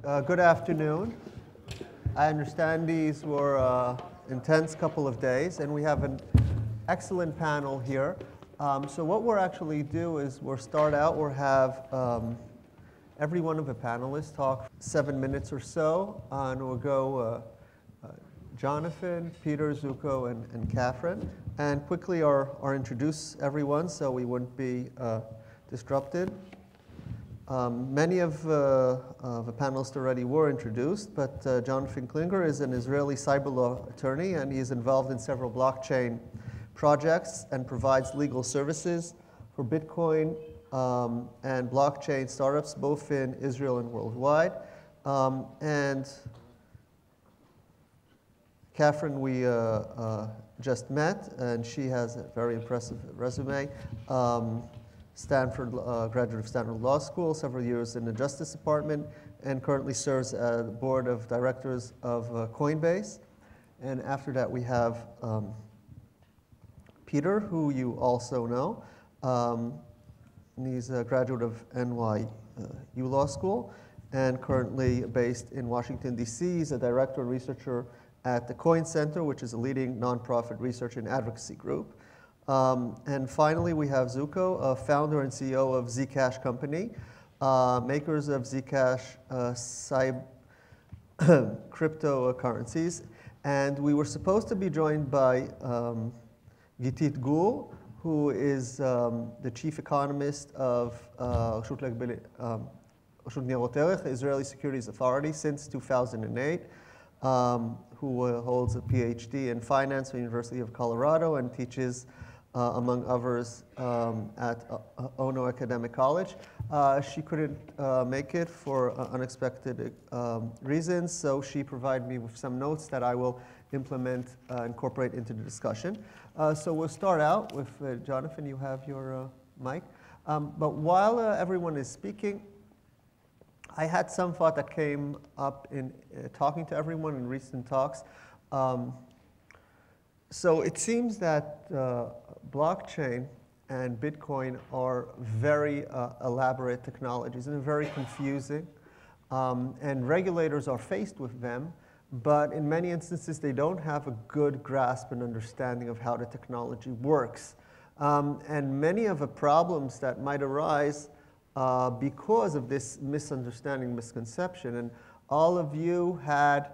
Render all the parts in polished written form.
Good afternoon. I understand these were intense couple of days, and we have an excellent panel here. So what we'll actually do is we'll start out, we'll have every one of the panelists talk 7 minutes or so, and we'll go Jonathan, Peter, Zuko, and Kathryn, and quickly introduce everyone so we wouldn't be disrupted. Many of the panelists already were introduced, but Jonathan Klinger is an Israeli cyber law attorney, and he is involved in several blockchain projects and provides legal services for Bitcoin and blockchain startups, both in Israel and worldwide. And Kathryn, we just met, and she has a very impressive resume. Stanford, graduate of Stanford Law School, several years in the Justice Department, and currently serves as the board of directors of Coinbase. And after that, we have Peter, who you also know. And he's a graduate of NYU Law School and currently based in Washington, D.C. He's a director and researcher at the Cohen Center, which is a leading nonprofit research and advocacy group. And finally, we have Zuko, founder and CEO of Zcash Company, makers of Zcash cryptocurrencies. And we were supposed to be joined by Gitit Gur, who is the chief economist of the Israeli Securities Authority since 2008, who holds a PhD in finance from the University of Colorado and teaches among others, at Ono Academic College. She couldn't make it for unexpected reasons, so she provided me with some notes that I will implement, incorporate into the discussion. So we'll start out with Jonathan, you have your mic. But while everyone is speaking, I had some thought that came up in talking to everyone in recent talks. So it seems that blockchain and Bitcoin are very elaborate technologies and very confusing. And regulators are faced with them, but in many instances they don't have a good grasp and understanding of how the technology works. And many of the problems that might arise because of this misunderstanding, misconception, and all of you had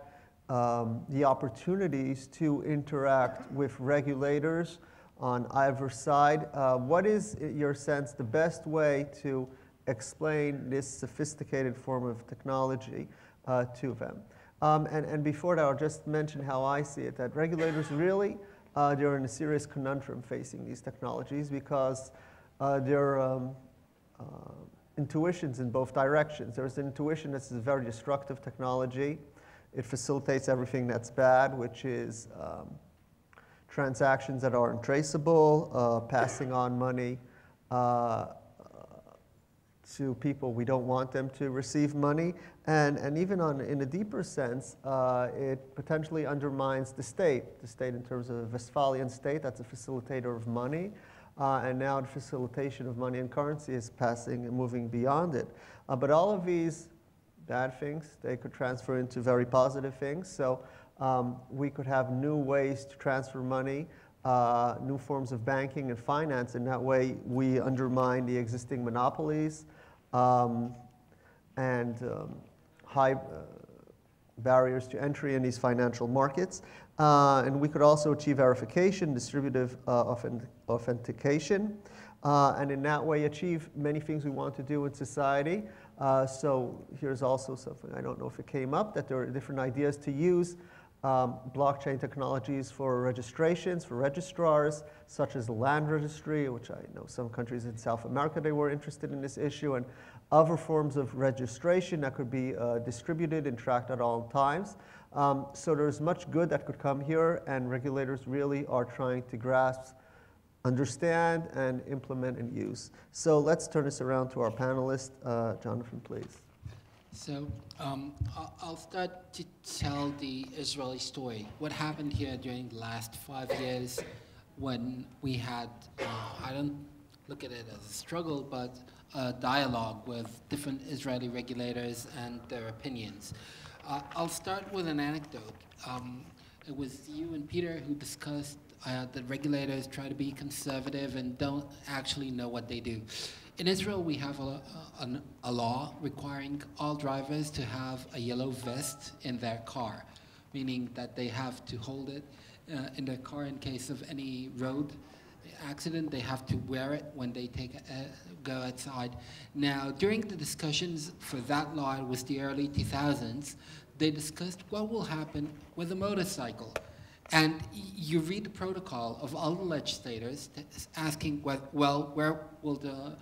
the opportunities to interact with regulators on either side. What is, in your sense, the best way to explain this sophisticated form of technology to them? And before that, I'll just mention how I see it, that regulators really, they're in a serious conundrum facing these technologies because there are intuitions in both directions. There's an intuition that this is a very destructive technology. It facilitates everything that's bad, which is transactions that are untraceable, passing on money to people we don't want them to receive money, and even in a deeper sense, it potentially undermines the state in terms of a Westphalian state that's a facilitator of money, and now the facilitation of money and currency is passing and moving beyond it. But all of these bad things, they could transfer into very positive things. So we could have new ways to transfer money, new forms of banking and finance. In that way, we undermine the existing monopolies and high barriers to entry in these financial markets. And we could also achieve verification, distributive authentication, and in that way achieve many things we want to do in society. So here's also something, I don't know if it came up, that there are different ideas to use blockchain technologies for registrations, for registrars, such as the land registry, which I know some countries in South America, they were interested in this issue, and other forms of registration that could be distributed and tracked at all times. So there's much good that could come here, and regulators really are trying to grasp, understand, and implement and use. So let's turn this around to our panelists. Jonathan, please. So I'll start to tell the Israeli story. What happened here during the last 5 years when we had, I don't look at it as a struggle, but a dialogue with different Israeli regulators and their opinions. I'll start with an anecdote. It was you and Peter who discussed that regulators try to be conservative and don't actually know what they do. In Israel, we have a law requiring all drivers to have a yellow vest in their car, meaning that they have to hold it in their car in case of any road accident. They have to wear it when they go outside. Now, during the discussions for that law, it was the early 2000s, they discussed what will happen with a motorcycle. And you read the protocol of all the legislators asking, well, where will the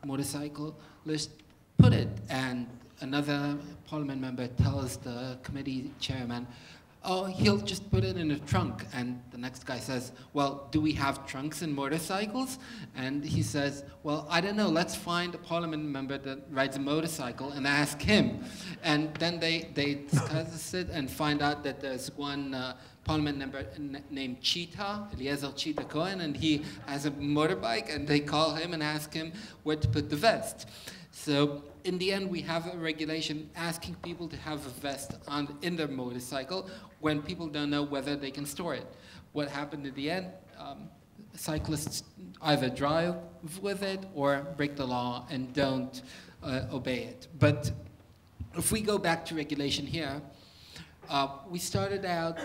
motorcyclist put it? And another parliament member tells the committee chairman, oh, he'll just put it in a trunk. And the next guy says, well, do we have trunks in motorcycles? And he says, well, I don't know, let's find a parliament member that rides a motorcycle and ask him. And then they discuss it and find out that there's one parliament member named Cheetah, Eliezer Cheetah Cohen, and he has a motorbike, and they call him and ask him where to put the vest. So in the end, we have a regulation asking people to have a vest in their motorcycle when people don't know whether they can store it. What happened in the end? Cyclists either drive with it or break the law and don't obey it. But if we go back to regulation here, we started out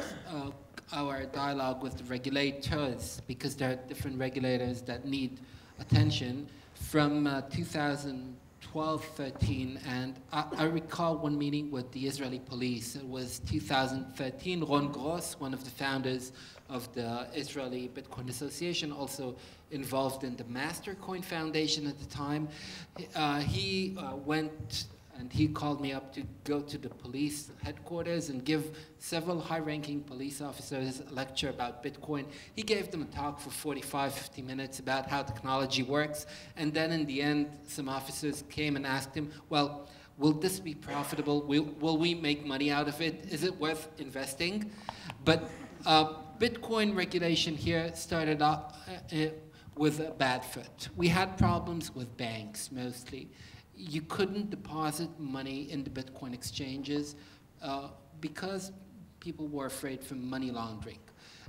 our dialogue with the regulators because there are different regulators that need attention from 2012-13, and I recall one meeting with the Israeli police. It was 2013. Ron Gross, one of the founders of the Israeli Bitcoin Association, also involved in the Mastercoin Foundation at the time. He went and he called me up to go to the police headquarters and give several high-ranking police officers a lecture about Bitcoin. He gave them a talk for 45, 50 minutes about how technology works. And then in the end, some officers came and asked him, well, will this be profitable? Will we make money out of it? Is it worth investing? But Bitcoin regulation here started off with a bad foot. We had problems with banks, mostly. You couldn't deposit money in the Bitcoin exchanges because people were afraid from money laundering.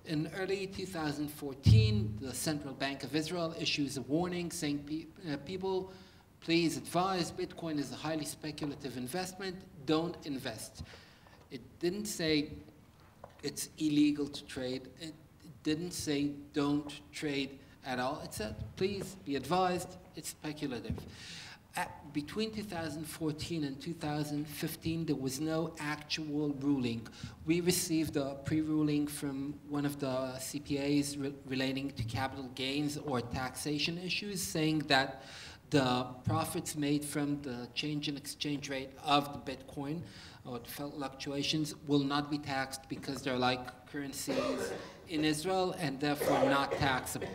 In early 2014, the Central Bank of Israel issues a warning saying, people, please advise, Bitcoin is a highly speculative investment, don't invest. It didn't say it's illegal to trade. It didn't say don't trade at all. It said, please be advised, it's speculative. Between 2014 and 2015, there was no actual ruling. We received a pre-ruling from one of the CPAs relating to capital gains or taxation issues, saying that the profits made from the change in exchange rate of the Bitcoin or the fluctuations will not be taxed because they're like currencies in Israel and therefore not taxable.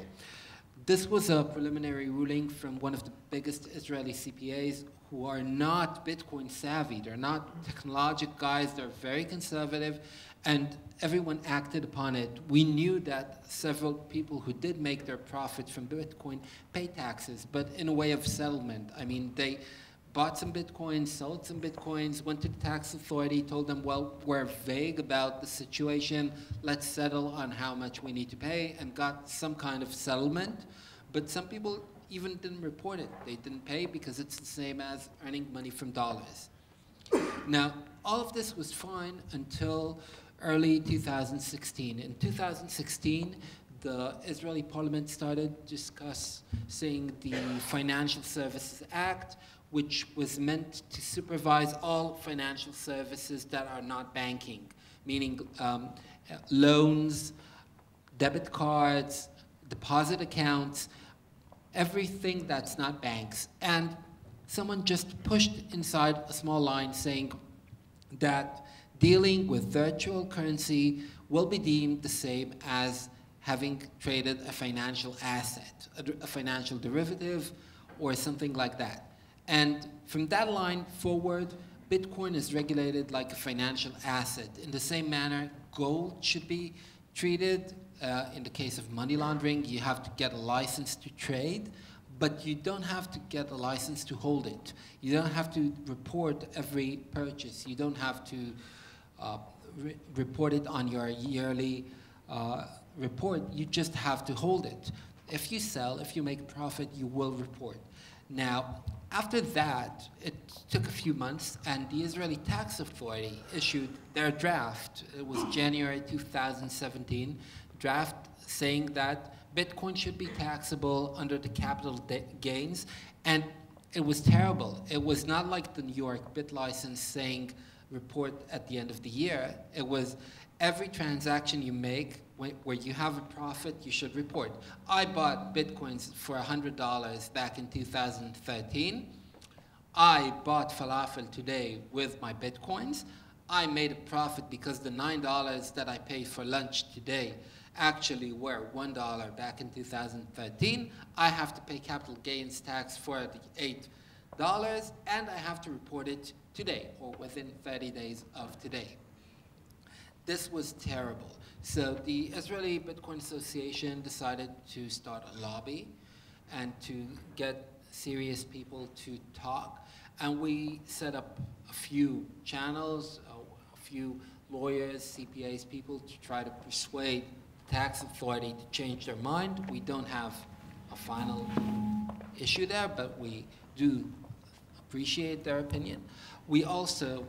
This was a preliminary ruling from one of the biggest Israeli CPAs who are not Bitcoin savvy. They're not technological guys. They're very conservative, and everyone acted upon it. We knew that several people who did make their profits from Bitcoin pay taxes, but in a way of settlement. I mean, they bought some Bitcoins, sold some Bitcoins, went to the tax authority, told them, well, we're vague about the situation, let's settle on how much we need to pay, and got some kind of settlement. But some people even didn't report it. They didn't pay because it's the same as earning money from dollars. Now, all of this was fine until early 2016. In 2016, the Israeli parliament started discussing the Financial Services Act, which was meant to supervise all financial services that are not banking, meaning loans, debit cards, deposit accounts, everything that's not banks. And someone just pushed inside a small line saying that dealing with virtual currency will be deemed the same as having traded a financial asset, a financial derivative, or something like that. And from that line forward, Bitcoin is regulated like a financial asset. In the same manner, gold should be treated. In the case of money laundering, you have to get a license to trade. but you don't have to get a license to hold it. You don't have to report every purchase. You don't have to report it on your yearly report. You just have to hold it. If you sell, if you make a profit, you will report. Now, after that, it took a few months, and the Israeli Tax Authority issued their draft. It was January 2017, draft saying that Bitcoin should be taxable under the capital gains, and it was terrible. It was not like the New York Bit license saying report at the end of the year. It was every transaction you make where you have a profit, you should report. I bought Bitcoins for $100 back in 2013. I bought falafel today with my Bitcoins. I made a profit because the $9 that I paid for lunch today actually were $1 back in 2013. I have to pay capital gains tax for the $8, and I have to report it today, or within 30 days of today. This was terrible. So the Israeli Bitcoin Association decided to start a lobby and to get serious people to talk. And we set up a few channels, a few lawyers, CPAs, people to try to persuade the tax authority to change their mind. We don't have a final issue there, but we do appreciate their opinion. We also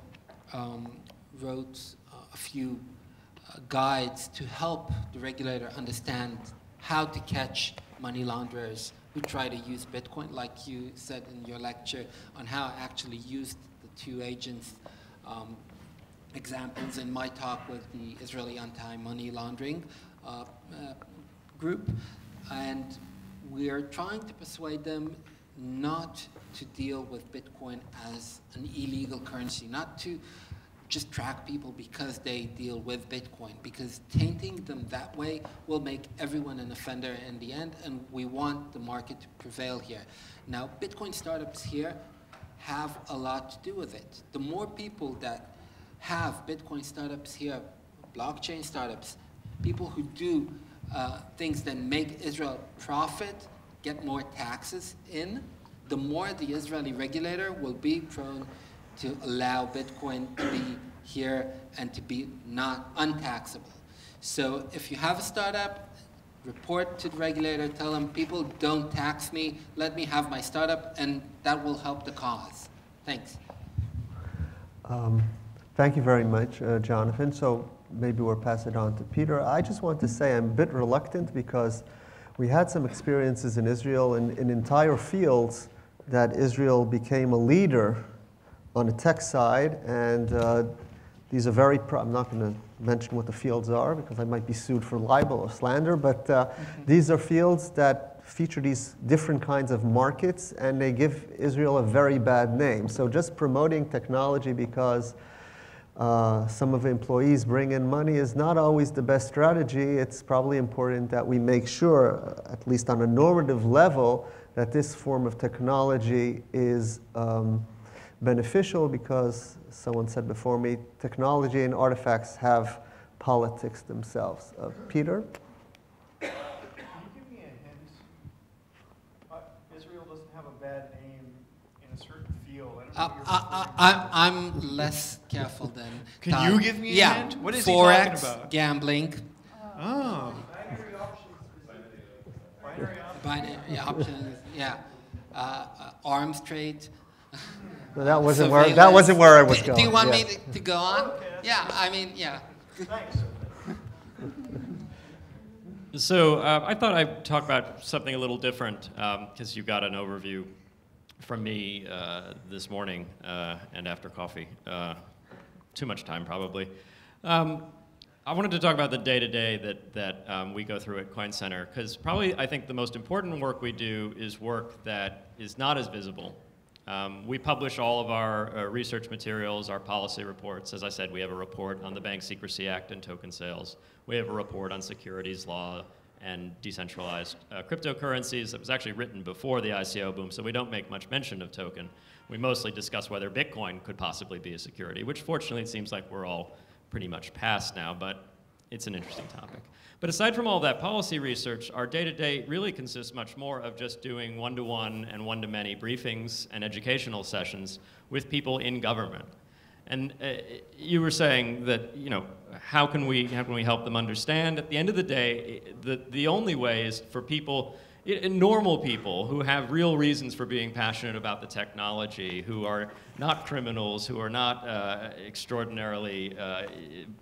wrote a few guides to help the regulator understand how to catch money launderers who try to use Bitcoin, like you said in your lecture, on how I actually used the two agents examples in my talk with the Israeli anti-money laundering group. And we are trying to persuade them not to deal with Bitcoin as an illegal currency, not to just track people because they deal with Bitcoin, because tainting them that way will make everyone an offender in the end, and we want the market to prevail here. Now, Bitcoin startups here have a lot to do with it. The more people that have Bitcoin startups here, blockchain startups, people who do things that make Israel profit, get more taxes in, the more the Israeli regulator will be prone to allow Bitcoin to be here and to be not untaxable. So if you have a startup, report to the regulator, tell them, people, don't tax me, let me have my startup, and that will help the cause. Thanks. Thank you very much, Jonathan. So maybe we'll pass it on to Peter. I just want to say I'm a bit reluctant because we had some experiences in Israel in entire fields that Israel became a leader on the tech side, and these are very, I'm not going to mention what the fields are because I might be sued for libel or slander, but these are fields that feature these different kinds of markets, and they give Israel a very bad name. So just promoting technology because some of the employees bring in money is not always the best strategy. It's probably important that we make sure, at least on a normative level, that this form of technology is beneficial, because someone said before me, technology and artifacts have politics themselves. Peter? Can you give me a hint? Israel doesn't have a bad name in a certain field. I'm less careful than Can Todd. you give me a hint? What is Forex, he talking about? gambling. Oh. Binary options, yeah. Arms trade. No, that wasn't where I was going. Do you want yes. me to go on? Okay, Yeah, I mean, yeah. Thanks. So I thought I'd talk about something a little different, because you got an overview from me this morning and after coffee. Too much time, probably. I wanted to talk about the day-to-day that we go through at Coin Center, because probably I think the most important work we do is work that is not as visible. We publish all of our research materials, our policy reports. As I said, we have a report on the Bank Secrecy Act and token sales. We have a report on securities law and decentralized cryptocurrencies that was actually written before the ICO boom, so we don't make much mention of token. We mostly discuss whether Bitcoin could possibly be a security, which fortunately it seems like we're all pretty much past now. But it's an interesting topic. But aside from all that policy research, our day-to-day really consists much more of just doing one-to-one and one-to-many briefings and educational sessions with people in government. And you were saying that, you know, how can we help them understand? At the end of the day, the only way is for people, normal people who have real reasons for being passionate about the technology, who are not criminals, who are not extraordinarily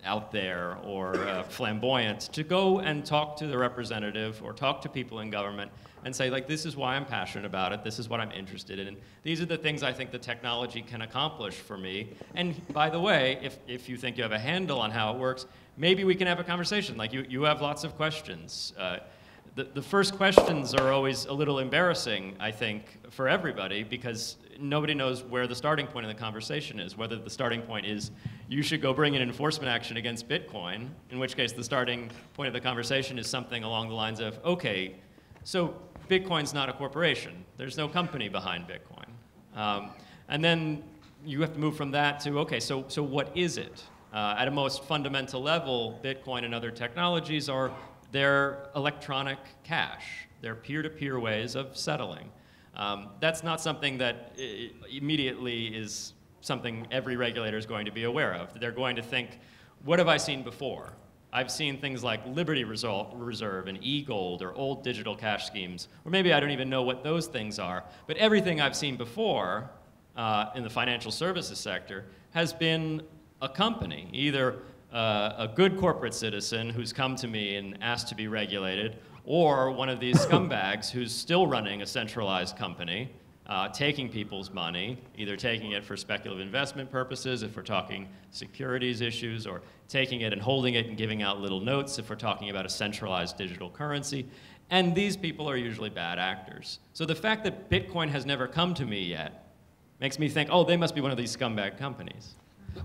out there or flamboyant, to go and talk to the representative or talk to people in government and say, like, this is why I'm passionate about it, this is what I'm interested in, these are the things I think the technology can accomplish for me. And by the way, if you think you have a handle on how it works, maybe we can have a conversation. Like, you have lots of questions. The first questions are always a little embarrassing, I think, for everybody, because nobody knows where the starting point of the conversation is, whether the starting point is you should go bring an enforcement action against Bitcoin, in which case the starting point of the conversation is something along the lines of, okay, so Bitcoin's not a corporation. There's no company behind Bitcoin. And then you have to move from that to, okay, so what is it? At a most fundamental level, Bitcoin and other technologies are they're electronic cash. They're peer-to-peer ways of settling. That's not something that immediately is something every regulator is going to be aware of. They're going to think, what have I seen before? I've seen things like Liberty Reserve and e-gold or old digital cash schemes, or maybe I don't even know what those things are. But everything I've seen before in the financial services sector has been a company, either a good corporate citizen who's come to me and asked to be regulated, or one of these scumbags who's still running a centralized company, taking people's money, either taking it for speculative investment purposes, if we're talking securities issues, or taking it and holding it and giving out little notes if we're talking about a centralized digital currency. And these people are usually bad actors. So the fact that Bitcoin has never come to me yet makes me think, oh, they must be one of these scumbag companies.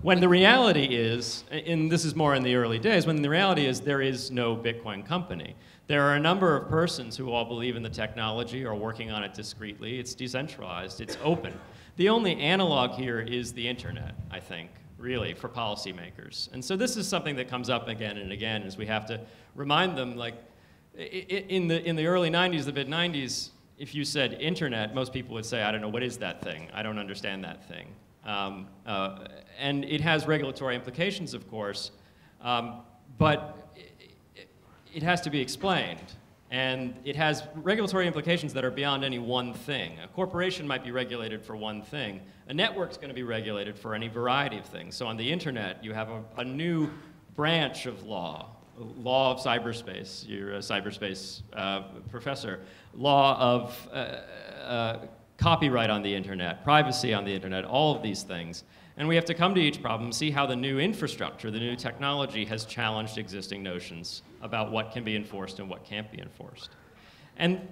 When the reality is, and this is more in the early days, when the reality is there is no Bitcoin company. There are a number of persons who all believe in the technology or working on it discreetly. It's decentralized, it's open. The only analog here is the internet, I think, really, for policymakers. And so this is something that comes up again and again, is we have to remind them, like, in the early 90s, the mid-90s, if you said internet, most people would say, I don't know, what is that thing? I don't understand that thing. And it has regulatory implications, of course, but it has to be explained. And it has regulatory implications that are beyond any one thing. A corporation might be regulated for one thing. A network's going to be regulated for any variety of things. So on the internet, you have a new branch of law of cyberspace. You're a cyberspace professor. Law of copyright on the internet, privacy on the internet, all of these things. And we have to come to each problem and see how the new infrastructure, the new technology has challenged existing notions about what can be enforced and what can't be enforced. And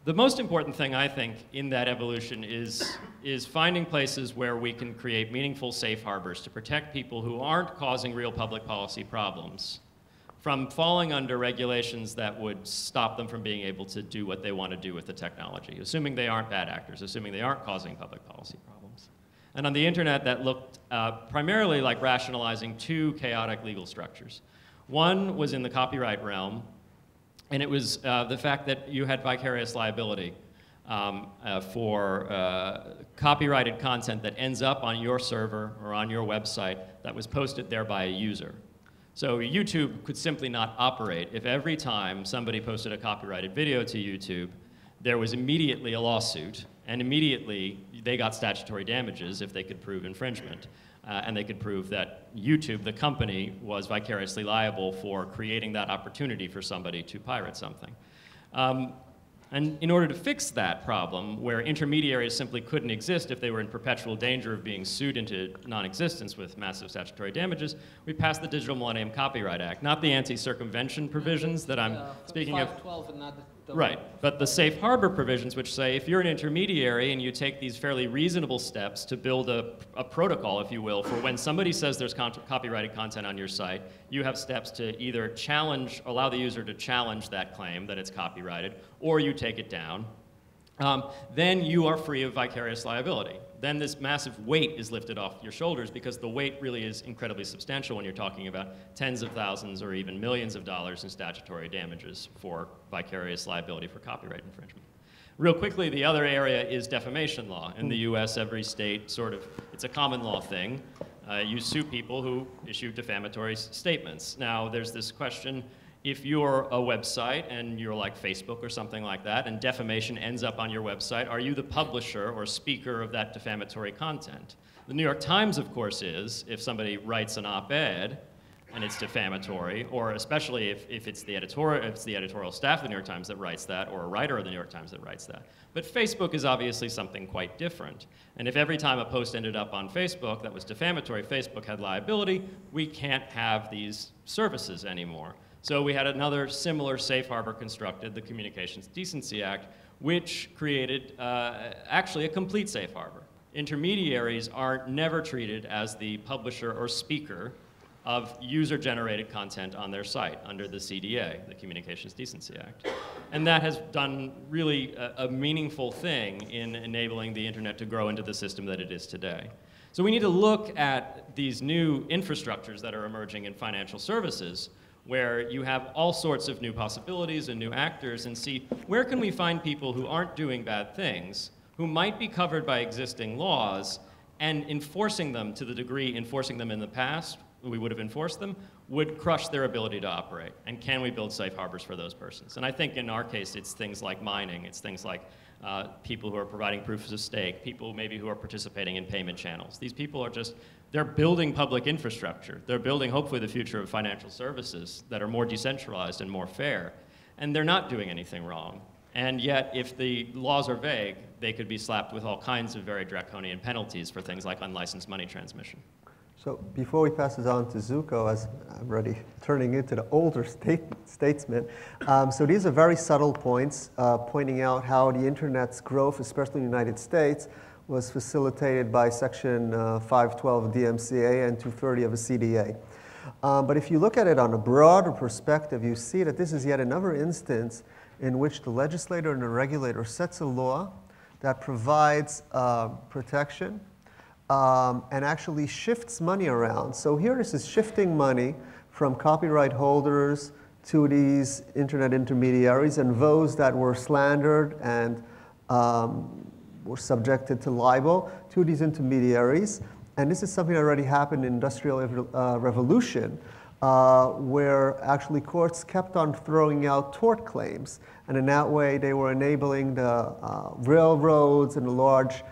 the most important thing, I think, in that evolution is finding places where we can create meaningful safe harbors to protect people who aren't causing real public policy problems from falling under regulations that would stop them from being able to do what they want to do with the technology, assuming they aren't bad actors, assuming they aren't causing public policy problems. And on the internet, that looked primarily like rationalizing two chaotic legal structures. One was in the copyright realm, and it was the fact that you had vicarious liability for copyrighted content that ends up on your server or on your website that was posted there by a user. So YouTube could simply not operate if every time somebody posted a copyrighted video to YouTube, there was immediately a lawsuit, and immediately they got statutory damages if they could prove infringement. And they could prove that YouTube, the company, was vicariously liable for creating that opportunity for somebody to pirate something. And in order to fix that problem, where intermediaries simply couldn't exist if they were in perpetual danger of being sued into non-existence with massive statutory damages, we passed the Digital Millennium Copyright Act, not the anti-circumvention provisions that I'm speaking of. 512 and not the Right, but the safe harbor provisions, which say if you're an intermediary and you take these fairly reasonable steps to build a protocol, if you will, for when somebody says there's copyrighted content on your site, you have steps to either challenge, allow the user to challenge that claim that it's copyrighted, or you take it down, then you are free of vicarious liability. then this massive weight is lifted off your shoulders, because the weight really is incredibly substantial when you're talking about tens of thousands or even millions of dollars in statutory damages for vicarious liability for copyright infringement. Real quickly, the other area is defamation law. In the US, every state it's a common law thing. You sue people who issue defamatory statements. Now, there's this question, if you're a website and you're like Facebook or something like that, and defamation ends up on your website, are you the publisher or speaker of that defamatory content? The New York Times, of course, is, if somebody writes an op-ed and it's defamatory, or especially if it's the editorial staff of the New York Times that writes that, or a writer of the New York Times that writes that. But Facebook is obviously something quite different. And if every time a post ended up on Facebook that was defamatory, Facebook had liability, we can't have these services anymore. So we had another similar safe harbor constructed, the Communications Decency Act, which created actually a complete safe harbor. Intermediaries are never treated as the publisher or speaker of user-generated content on their site under the CDA, the Communications Decency Act. And that has done really a meaningful thing in enabling the internet to grow into the system that it is today. So we need to look at these new infrastructures that are emerging in financial services, where you have all sorts of new possibilities and new actors, and see where can we find people who aren't doing bad things, who might be covered by existing laws, and enforcing them to the degree enforcing them in the past we would have enforced them, would crush their ability to operate. And can we build safe harbors for those persons? And I think in our case, it's things like mining, it's things like people who are providing proofs of stake, people maybe who are participating in payment channels. These people are they're building public infrastructure. They're building, hopefully, the future of financial services that are more decentralized and more fair. And they're not doing anything wrong. And yet, if the laws are vague, they could be slapped with all kinds of very draconian penalties for things like unlicensed money transmission. So before we pass this on to Zuko, as I'm already turning into the older statesman, so these are very subtle points pointing out how the internet's growth, especially in the United States, was facilitated by Section 512 of DMCA and 230 of the CDA. But if you look at it on a broader perspective, you see that this is yet another instance in which the legislator and the regulator sets a law that provides protection and actually shifts money around. So here this is shifting money from copyright holders to these internet intermediaries, and those that were slandered and were subjected to libel to these intermediaries. And this is something that already happened in the Industrial Revolution, where actually courts kept on throwing out tort claims. And in that way, they were enabling the railroads and the large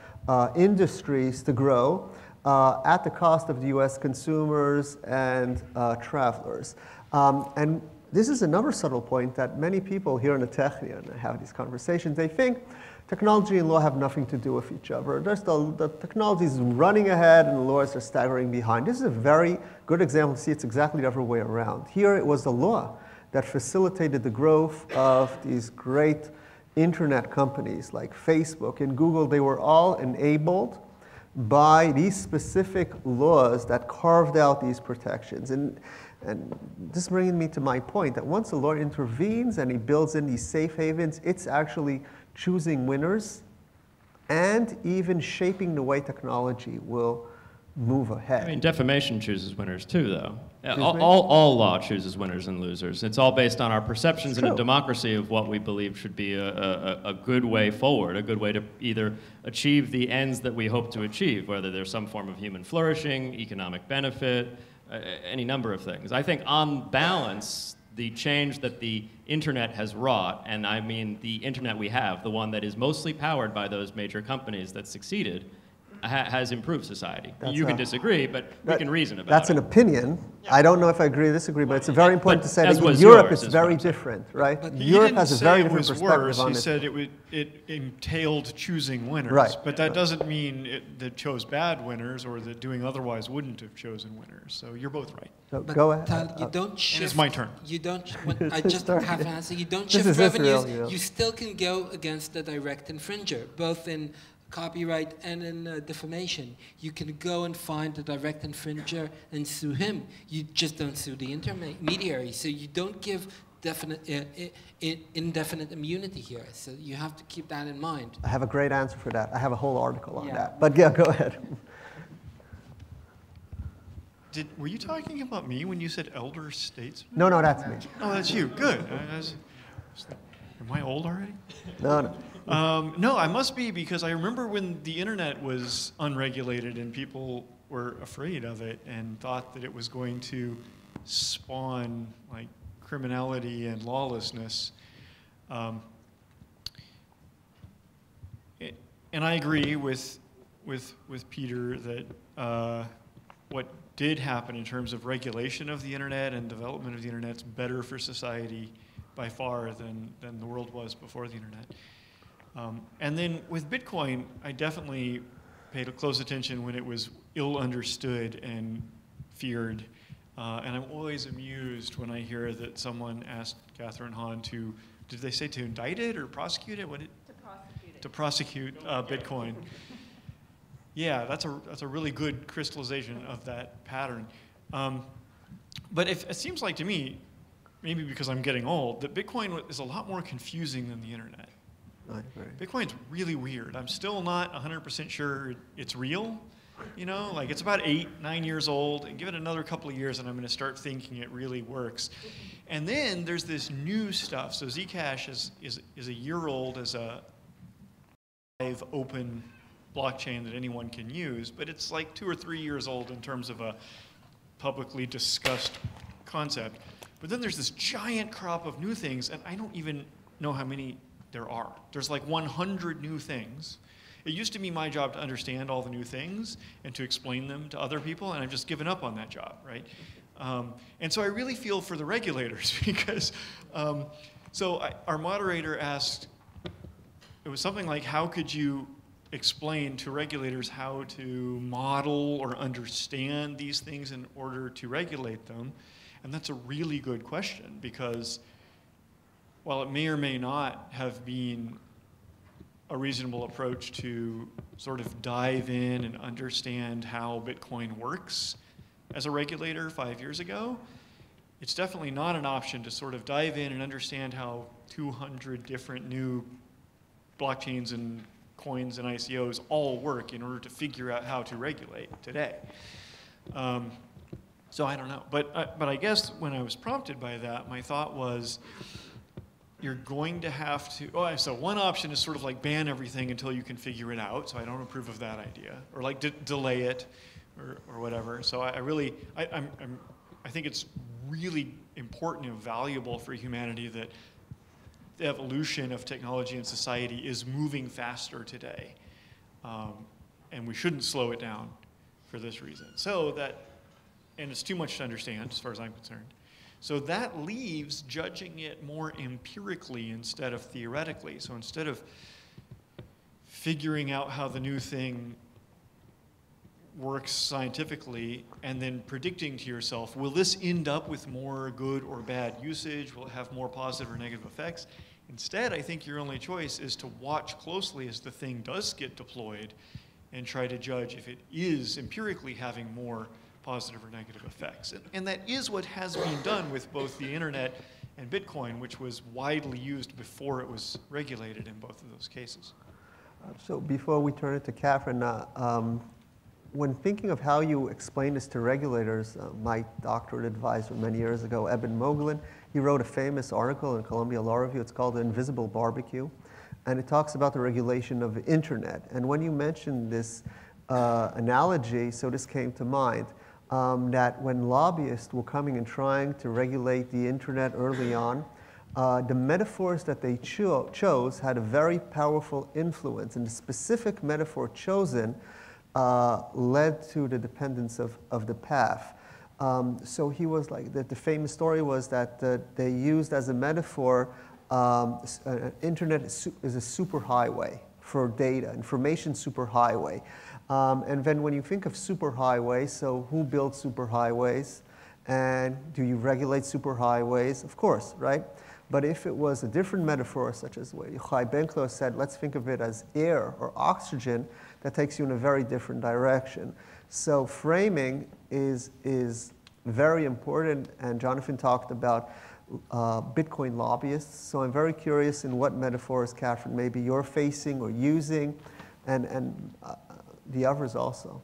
industries to grow at the cost of the US consumers and travelers. And this is another subtle point that many people here in the Technion have these conversations. They think technology and law have nothing to do with each other. The technology is running ahead and the laws are staggering behind. This is a very good example to see it's exactly the other way around. Here it was the law that facilitated the growth of these great internet companies like Facebook and Google. They were all enabled by these specific laws that carved out these protections. And this brings me to my point that once the law intervenes and he builds in these safe havens, it's actually choosing winners and even shaping the way technology will move ahead. I mean, defamation chooses winners too, though. All law chooses winners and losers. It's all based on our perceptions in a democracy of what we believe should be a good way forward, a good way to either achieve the ends that we hope to achieve, whether there's some form of human flourishing, economic benefit, any number of things. I think on balance, the change that the internet has wrought, and I mean the internet we have, the one that is mostly powered by those major companies that succeeded, has improved society. You can disagree, but we can reason about it. That's an opinion. I don't know if I agree or disagree, but it's very important to say that in Europe it's very different, right? But Europe has a very different perspective on it. He said it entailed choosing winners. Right. But that doesn't mean that it chose bad winners or that doing otherwise wouldn't have chosen winners. So you're both right. So But go ahead. Tal, you don't shift. It's my turn. You don't. I just Sorry. have an answer. You don't This shift is revenues. Israel, yeah. You still can go against the direct infringer, both in copyright and in defamation. You can go and find the direct infringer and sue him. You just don't sue the intermediary. So you don't give indefinite immunity here. So you have to keep that in mind. I have a great answer for that. I have a whole article on that. But yeah, go ahead. Were you talking about me when you said elder statesman? No, no, that's me. Oh, that's you. Good. Am I old already? No, no. No, I must be, because I remember when the internet was unregulated and people were afraid of it and thought that it was going to spawn like criminality and lawlessness. And I agree with Peter that what did happen in terms of regulation of the internet and development of the internet is better for society by far than the world was before the internet. And then with Bitcoin, I definitely paid close attention when it was ill understood and feared. And I'm always amused when I hear that someone asked Kathryn Hahn to, did they say to indict it or prosecute it? What did, to prosecute it. To prosecute Bitcoin. Yeah, that's a really good crystallization of that pattern. But it seems like to me, maybe because I'm getting old, that Bitcoin is a lot more confusing than the internet. I agree. Bitcoin's really weird. I'm still not 100% sure it's real. You know, like it's about 8-9 years old, and give it another couple of years and I'm going to start thinking it really works. And then there's this new stuff. So Zcash is a year old as a live open blockchain that anyone can use, but it's like 2 or 3 years old in terms of a publicly discussed concept. But then there's this giant crop of new things, and I don't even know how many there are. There's like 100 new things. It used to be my job to understand all the new things and to explain them to other people, and I've just given up on that job, right? And so I really feel for the regulators because, our moderator asked, it was something like, how could you explain to regulators how to model or understand these things in order to regulate them? And that's a really good question, because while it may or may not have been a reasonable approach to sort of dive in and understand how Bitcoin works as a regulator 5 years ago, it's definitely not an option to sort of dive in and understand how 200 different new blockchains and coins and ICOs all work in order to figure out how to regulate today. So I don't know. But I guess when I was prompted by that, my thought was, you're going to have to, so one option is sort of like ban everything until you can figure it out. So I don't approve of that idea. Or like delay it or whatever. So I think it's really important and valuable for humanity that the evolution of technology and society is moving faster today. And we shouldn't slow it down for this reason. And it's too much to understand as far as I'm concerned. So that leaves judging it more empirically instead of theoretically. So instead of figuring out how the new thing works scientifically and then predicting to yourself, will this end up with more good or bad usage? Will it have more positive or negative effects? Instead, I think your only choice is to watch closely as the thing does get deployed and try to judge if it is empirically having more positive or negative effects. And that is what has been done with both the internet and Bitcoin, which was widely used before it was regulated in both of those cases. So before we turn it to Kathryn, when thinking of how you explain this to regulators, my doctorate advisor many years ago, Eren Moglen, he wrote a famous article in Columbia Law Review. It's called The Invisible Barbecue. And it talks about the regulation of the internet. And when you mentioned this analogy, so this came to mind, that when lobbyists were coming and trying to regulate the internet early on, the metaphors that they chose had a very powerful influence. And the specific metaphor chosen led to the dependence of the path. So he was like, the famous story was that they used as a metaphor, internet is a superhighway for data, information superhighway. And then when you think of superhighways, so who builds superhighways? And do you regulate superhighways? Of course, right? But if it was a different metaphor, such as what Yochai Benkler said, let's think of it as air or oxygen, that takes you in a very different direction. So framing is very important, and Jonathan talked about Bitcoin lobbyists. So I'm very curious in what metaphors, Kathryn, maybe you're facing or using, and the others also.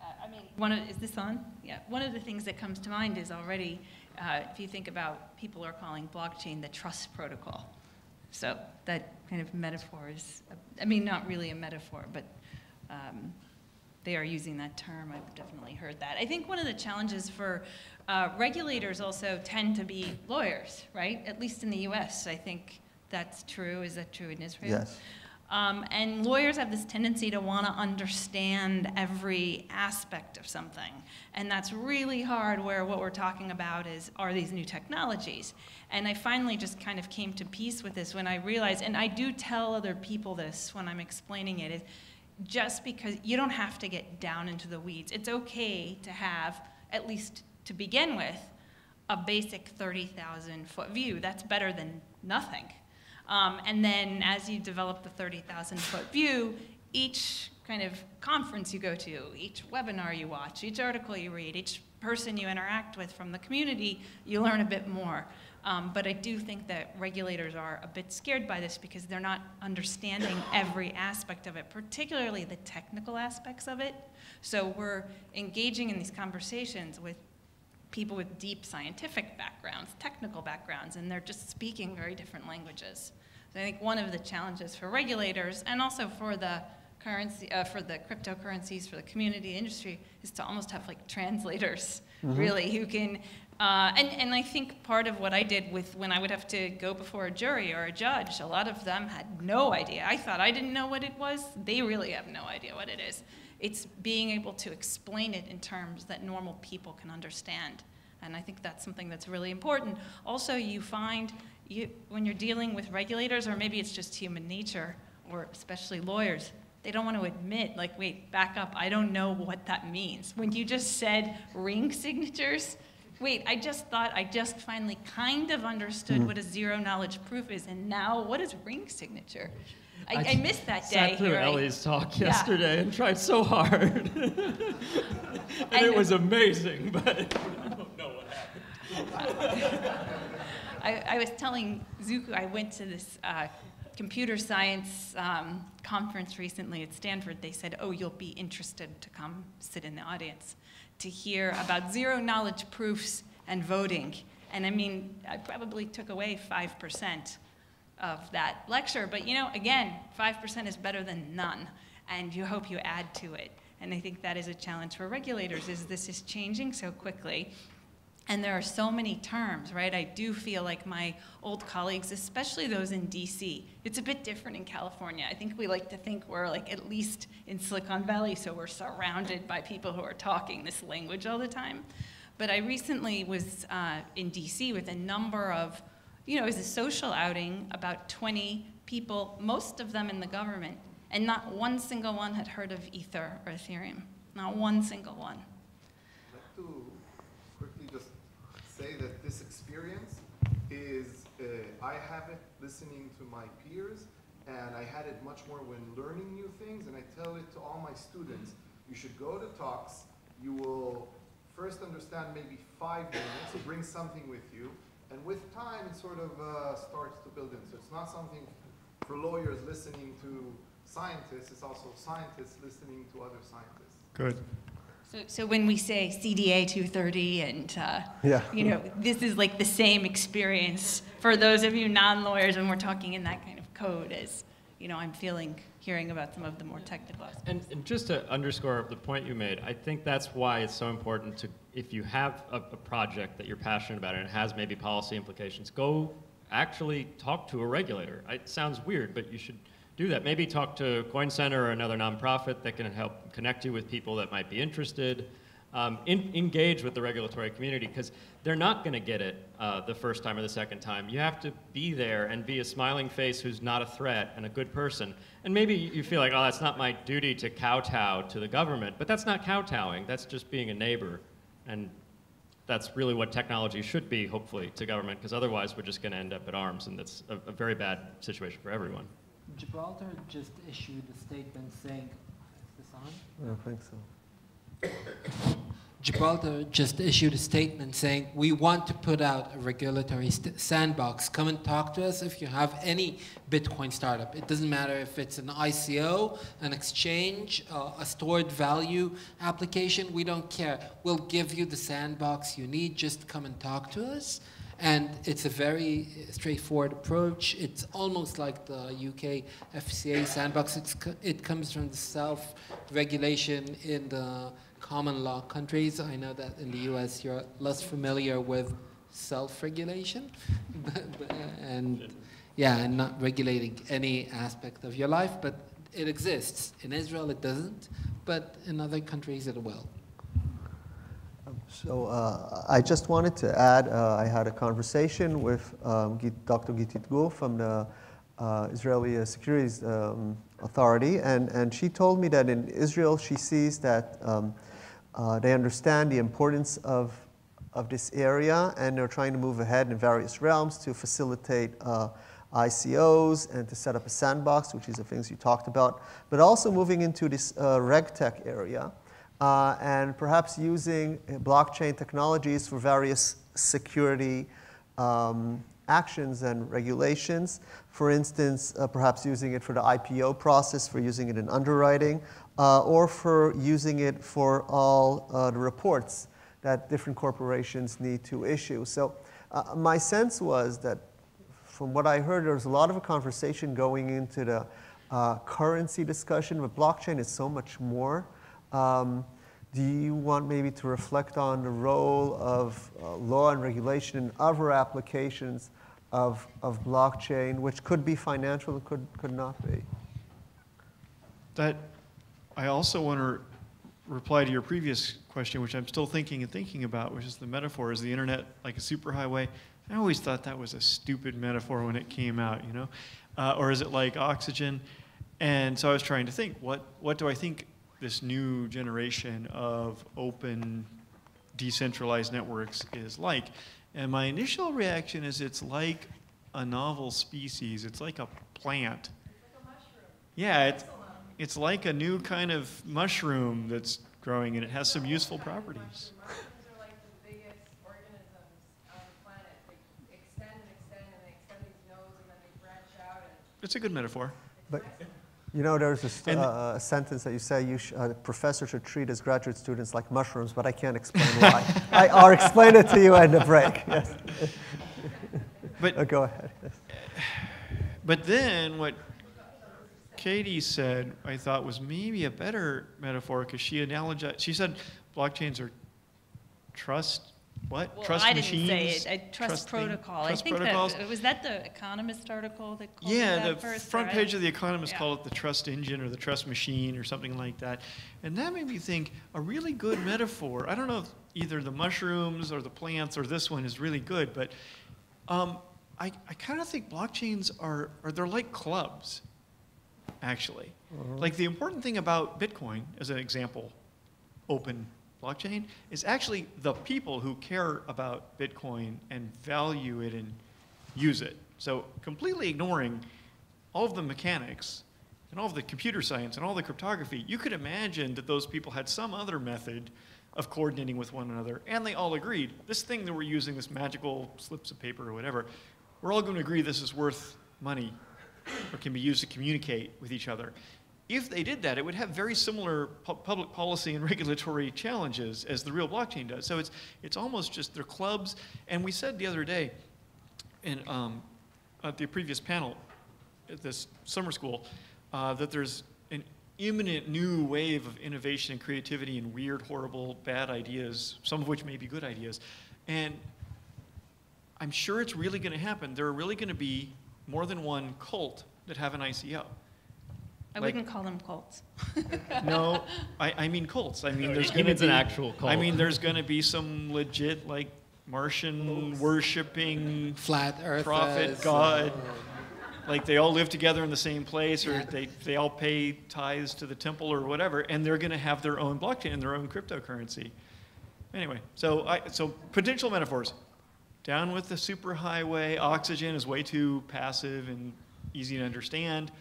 I mean, is this on? Yeah. One of the things that comes to mind is already, if you think about, people are calling blockchain the trust protocol. So that kind of metaphor is, I mean, not really a metaphor, but they are using that term. I've definitely heard that. I think one of the challenges for regulators also tend to be lawyers, right? At least in the US, I think that's true. Is that true in Israel? Yes. And lawyers have this tendency to want to understand every aspect of something. And that's really hard, where what we're talking about are these new technologies. And I finally just kind of came to peace with this when I realized, and I do tell other people this when I'm explaining it, is just because you don't have to get down into the weeds. It's okay to have, at least to begin with, a basic 30,000-foot view. That's better than nothing. And then as you develop the 30,000-foot view, each kind of conference you go to, each webinar you watch, each article you read, each person you interact with from the community, you learn a bit more. But I do think that regulators are a bit scared by this because they're not understanding every aspect of it, particularly the technical aspects of it. So we're engaging in these conversations with people with deep scientific backgrounds, technical backgrounds, and they're just speaking very different languages. So I think one of the challenges for regulators, and also for the for the cryptocurrencies, for the community industry, is to almost have like translators, really, who can, and I think part of what I did when I would have to go before a jury or a judge, a lot of them had no idea. I thought I didn't know what it was. They really have no idea what it is. It's being able to explain it in terms that normal people can understand. And I think that's something that's really important. Also, you find when you're dealing with regulators, or maybe it's just human nature, or especially lawyers, they don't want to admit, like, wait, back up, I don't know what that means. When you just said ring signatures, wait, I just thought I just finally kind of understood what a zero-knowledge proof is, and now what is ring signature? I missed that day. I sat through Ellie's talk yesterday and tried so hard. and it was amazing, but I don't know what happened. I was telling Zuku, I went to this computer science conference recently at Stanford. They said, oh, you'll be interested to come sit in the audience to hear about zero-knowledge proofs and voting. And I mean, I probably took away 5% of that lecture. But you know, again, 5% is better than none. And you hope you add to it. And I think that is a challenge for regulators, is this is changing so quickly. And there are so many terms, right? I do feel like my old colleagues, especially those in DC, it's a bit different in California. I think we like to think we're like at least in Silicon Valley, so we're surrounded by people who are talking this language all the time. But I recently was in DC with a number of, you know, it was a social outing, about 20 people, most of them in the government, and not one single one had heard of Ether or Ethereum. Not one single one. I'd like to quickly just say that this experience is, I have it listening to my peers, and I had it much more when learning new things, and I tell it to all my students, you should go to talks, you will first understand maybe 5 minutes, bring something with you, and with time it sort of starts to build in. So it's not something for lawyers listening to scientists, it's also scientists listening to other scientists. Good. So when we say CDA 230 and, you know, this is like the same experience for those of you non-lawyers when we're talking in that kind of code as, you know, I'm hearing about some of the more technical aspects. And just to underscore the point you made, I think that's why it's so important to, if you have a project that you're passionate about and it has maybe policy implications, go actually talk to a regulator. It sounds weird, but you should do that. Maybe talk to Coin Center or another nonprofit that can help connect you with people that might be interested. Engage with the regulatory community, because they're not going to get it the first time or the second time. You have to be there and be a smiling face who's not a threat and a good person. And maybe you feel like, oh, that's not my duty to kowtow to the government, but that's not kowtowing. That's just being a neighbor. And that's really what technology should be, hopefully, to government, because otherwise we're just going to end up at arms, and that's a very bad situation for everyone. Gibraltar just issued a statement saying, is this on? I don't think so. Gibraltar just issued a statement saying, we want to put out a regulatory sandbox. Come and talk to us if you have any Bitcoin startup. It doesn't matter if it's an ICO, an exchange, a stored value application. We don't care. We'll give you the sandbox you need. Just come and talk to us. And it's a very straightforward approach. It's almost like the UK FCA sandbox. It comes from the self-regulation in the common law countries. I know that in the US you're less familiar with self-regulation, and not regulating any aspect of your life, but it exists. In Israel it doesn't, but in other countries it will. So I just wanted to add, I had a conversation with Dr. Gitit Gur from the Israeli Securities Authority, and she told me that in Israel she sees that they understand the importance of this area, and they're trying to move ahead in various realms to facilitate ICOs and to set up a sandbox, which is the things you talked about, but also moving into this RegTech area. And perhaps using blockchain technologies for various security actions and regulations. For instance, perhaps using it for the IPO process, for using it in underwriting, or for using it for all the reports that different corporations need to issue. So my sense was that from what I heard, there was a lot of a conversation going into the currency discussion, but blockchain is so much more. Do you want maybe to reflect on the role of law and regulation in other applications of blockchain, which could be financial and could not be? That I also want to reply to your previous question, which I'm still thinking about, which is the metaphor, is the internet like a superhighway? I always thought that was a stupid metaphor when it came out, you know? Or is it like oxygen? And so I was trying to think, what do I think this new generation of open, decentralized networks is like? And my initial reaction is it's like a novel species. It's like a plant. It's like a mushroom. Yeah, it's like a new kind of mushroom that's growing, and it has some useful properties. Mushrooms are like the biggest organisms on the planet. They extend and extend, and they extend these nodes, and then they branch out. And it's a good metaphor. But you know, there's a sentence that you say a professor should treat his graduate students like mushrooms, but I can't explain why. I'll explain it to you at the break. Yes. But go ahead. Yes. But then what Katie said, I thought was maybe a better metaphor, because she analogized. She said blockchains are trust. What? Well, trust I machines? Didn't say it. Trust protocol. Trust I think protocols? was that the Economist article that called it that the first, front right? page of the Economist called it the trust engine or the trust machine or something like that. And that made me think a really good metaphor. I don't know if either the mushrooms or the plants or this one is really good, but I kind of think blockchains they're like clubs, actually. Like the important thing about Bitcoin, as an example, open blockchain, is actually the people who care about Bitcoin and value it and use it. So completely ignoring all of the mechanics and all of the computer science and all the cryptography, you could imagine that those people had some other method of coordinating with one another, and they all agreed, this thing that we're using, this magical slips of paper or whatever, we're all going to agree this is worth money or can be used to communicate with each other. If they did that, it would have very similar public policy and regulatory challenges as the real blockchain does. So it's almost just they're clubs. And we said the other day at the previous panel at this summer school that there's an imminent new wave of innovation and creativity and weird, horrible, bad ideas, some of which may be good ideas. And I'm sure it's really going to happen. There are really going to be more than one cult that have an ICO. I wouldn't call them cults. No, I mean cults. I mean, there's going to be an actual cult. I mean, there's going to be some legit, like, Martian worshipping flat earth prophet god. Like they all live together in the same place, or they all pay tithes to the temple or whatever, and they're going to have their own blockchain and their own cryptocurrency. Anyway, so potential metaphors. Down with the superhighway. Oxygen is way too passive and easy to understand.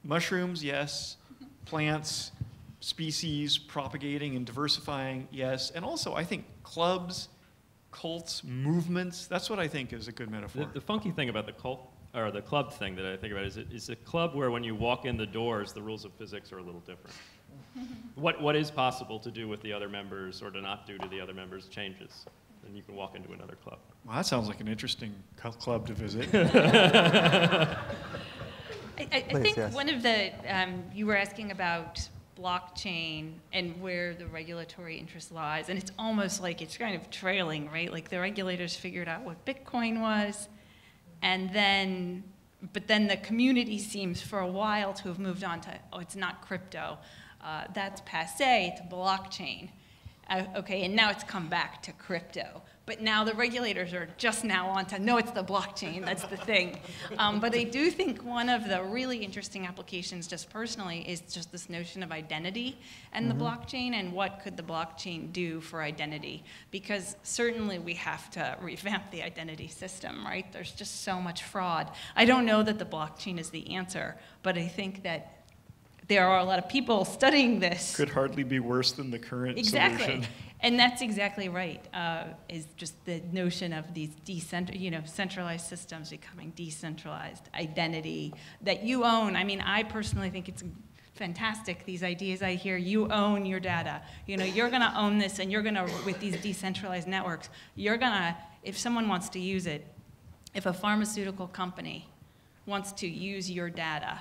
Mushrooms, yes. Plants, species propagating and diversifying, yes. And also, I think clubs, cults, movements, that's what I think is a good metaphor. The funky thing about the cult, or the club thing that I think about is a club where when you walk in the doors, the rules of physics are a little different. What is possible to do with the other members or to not do to the other members changes. And you can walk into another club. Well, that sounds like an interesting club to visit. I think yes. One of the, you were asking about blockchain and where the regulatory interest lies, and it's almost like it's kind of trailing, right? Like the regulators figured out what Bitcoin was, and then, but then the community seems for a while to have moved on to, oh, it's not crypto. That's passé, it's blockchain. Okay, and now it's come back to crypto. But now the regulators are just now on to, no, it's the blockchain, that's the thing. But I do think one of the really interesting applications, just personally, is just this notion of identity and the blockchain, and what could the blockchain do for identity? Because certainly we have to revamp the identity system, right? There's just so much fraud. I don't know that the blockchain is the answer, but I think that there are a lot of people studying this. Could hardly be worse than the current solution. Exactly. And that's exactly right, is just the notion of these centralized systems becoming decentralized, identity that you own. I mean, I personally think it's fantastic, these ideas I hear, you own your data. You know, you're gonna own this, and you're gonna, with these decentralized networks, you're gonna, if someone wants to use it, if a pharmaceutical company wants to use your data,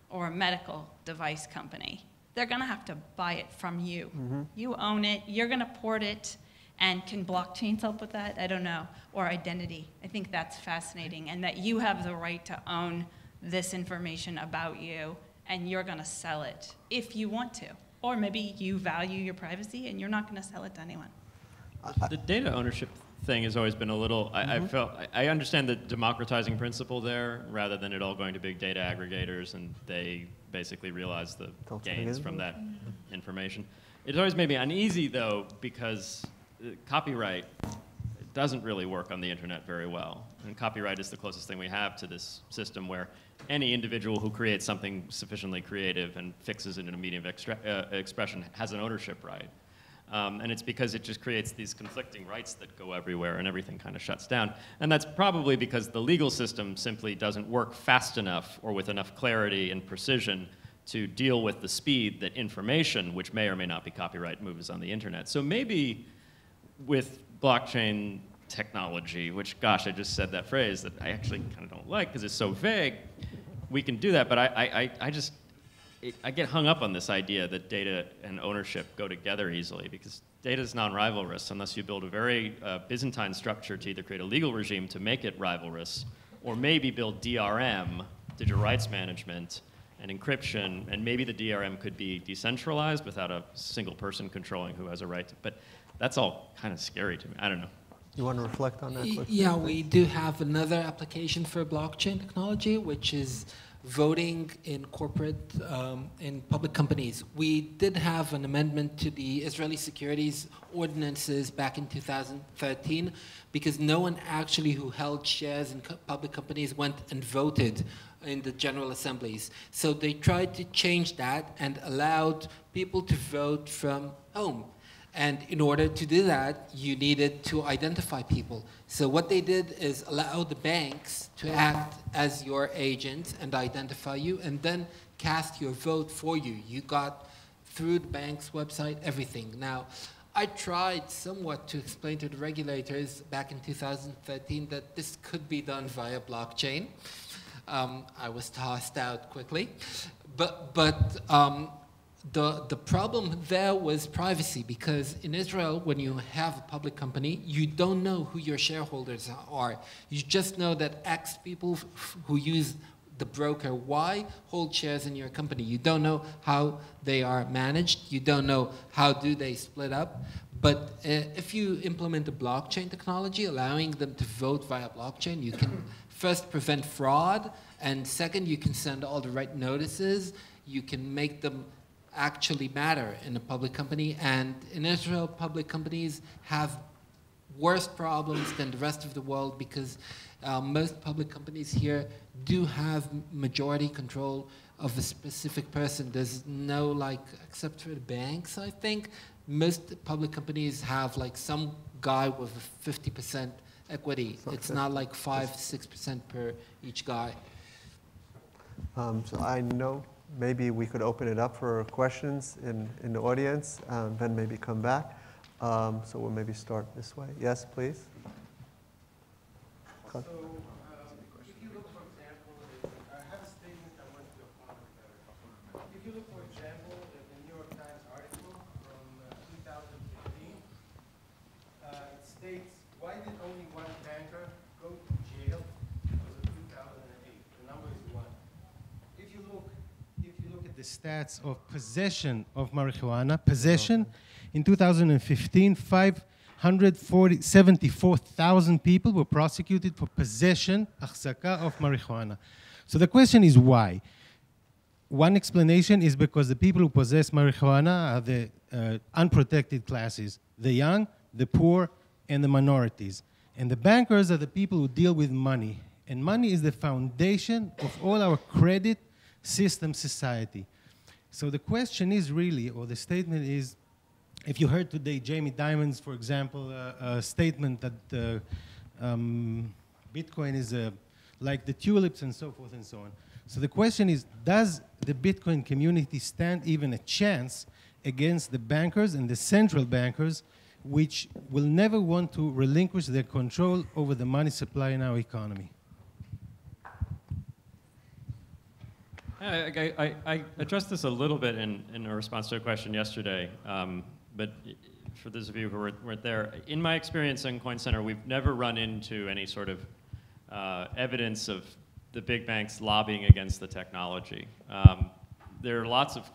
or a medical device company, they're gonna have to buy it from you. You own it, you're gonna port it, and can blockchains help with that? I don't know. Or identity. I think that's fascinating, and that you have the right to own this information about you, and you're gonna sell it if you want to. Or maybe you value your privacy and you're not gonna sell it to anyone. The data ownership thing has always been a little, I understand the democratizing principle there, rather than it all going to big data aggregators and they basically realize the gains from that information. It's always made me uneasy though, because copyright doesn't really work on the internet very well. And copyright is the closest thing we have to this system where any individual who creates something sufficiently creative and fixes it in a medium of expression has an ownership right. And it's because it just creates these conflicting rights that go everywhere and everything kind of shuts down. And that's probably because the legal system simply doesn't work fast enough or with enough clarity and precision to deal with the speed that information, which may or may not be copyright, moves on the internet. So maybe with blockchain technology, which, gosh, I just said that phrase that I actually kind of don't like because it's so vague, we can do that, but I get hung up on this idea that data and ownership go together easily, because data is non-rivalrous unless you build a very Byzantine structure to either create a legal regime to make it rivalrous, or maybe build DRM, digital rights management, and encryption, and maybe the DRM could be decentralized without a single person controlling who has a right to, but that's all kind of scary to me. I don't know. You want to reflect on that quickly? Yeah, we do have another application for blockchain technology, which is voting in corporate, in public companies. We did have an amendment to the Israeli securities ordinances back in 2013, because no one actually who held shares in public companies went and voted in the general assemblies. So they tried to change that and allowed people to vote from home. And in order to do that, you needed to identify people. So what they did is allow the banks to act as your agents and identify you, and then cast your vote for you. You got, through the bank's website, everything. Now, I tried somewhat to explain to the regulators back in 2013 that this could be done via blockchain. I was tossed out quickly. The problem there was privacy, because in Israel, when you have a public company, you don't know who your shareholders are. You just know that X people who use the broker Y hold shares in your company. You don't know how they are managed. You don't know how do they split up. But if you implement a blockchain technology, allowing them to vote via blockchain, you can first prevent fraud, and second, you can send all the right notices. You can make them actually matter in a public company. And in Israel, public companies have worse problems than the rest of the world because most public companies here do have majority control of a specific person. There's no, like, except for the banks, I think, most public companies have like some guy with a 50% equity. It's not like 5-6% per each guy. So I know maybe we could open it up for questions in the audience, then maybe come back. So we'll maybe start this way. Yes, please. So, if you look, for example, I have a statement I want to comment better. If you look, for example, at the New York Times article from 2015, it states, why did only one banker go to jail as of 2008? The number is 1. If you look at the stats of possession of marijuana, in 2015, 74,000 people were prosecuted for possession, achzaka, of marijuana. So the question is why? One explanation is because the people who possess marijuana are the unprotected classes, the young, the poor, and the minorities. And the bankers are the people who deal with money. And money is the foundation of all our credit system society. So the question is really, or the statement is, if you heard today Jamie Dimon's, for example, statement that Bitcoin is like the tulips and so forth and so on. So the question is, does the Bitcoin community stand even a chance against the bankers and the central bankers, which will never want to relinquish their control over the money supply in our economy? I addressed this a little bit in a response to a question yesterday. But for those of you who weren't there, in my experience in Coin Center, we've never run into any sort of evidence of the big banks lobbying against the technology. There are lots of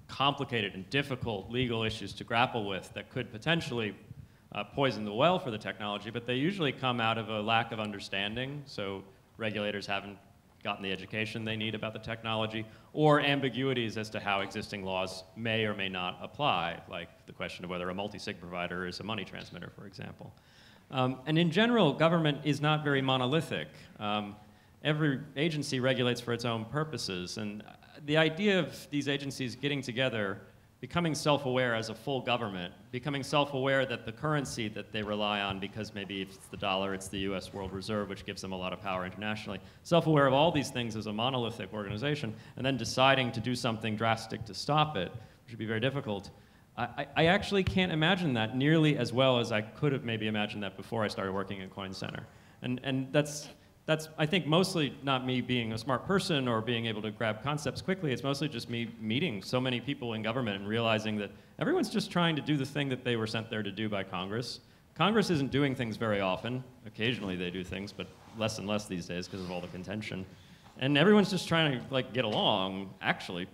complicated and difficult legal issues to grapple with that could potentially poison the well for the technology, but they usually come out of a lack of understanding. So regulators haven't gotten the education they need about the technology, or ambiguities as to how existing laws may or may not apply, like the question of whether a multi-sig provider is a money transmitter, for example. And in general, government is not very monolithic. Every agency regulates for its own purposes, and the idea of these agencies getting together, becoming self-aware as a full government, becoming self-aware that the currency that they rely on, because maybe if it's the dollar, it's the US World Reserve, which gives them a lot of power internationally, self-aware of all these things as a monolithic organization, and then deciding to do something drastic to stop it, which would be very difficult. I actually can't imagine that nearly as well as I could have maybe imagined that before I started working at Coin Center. And that's, I think, mostly not me being a smart person or being able to grab concepts quickly. It's mostly just me meeting so many people in government and realizing that everyone's just trying to do the thing that they were sent there to do by Congress. Congress isn't doing things very often. Occasionally they do things, but less and less these days because of all the contention. And everyone's just trying to get along, actually.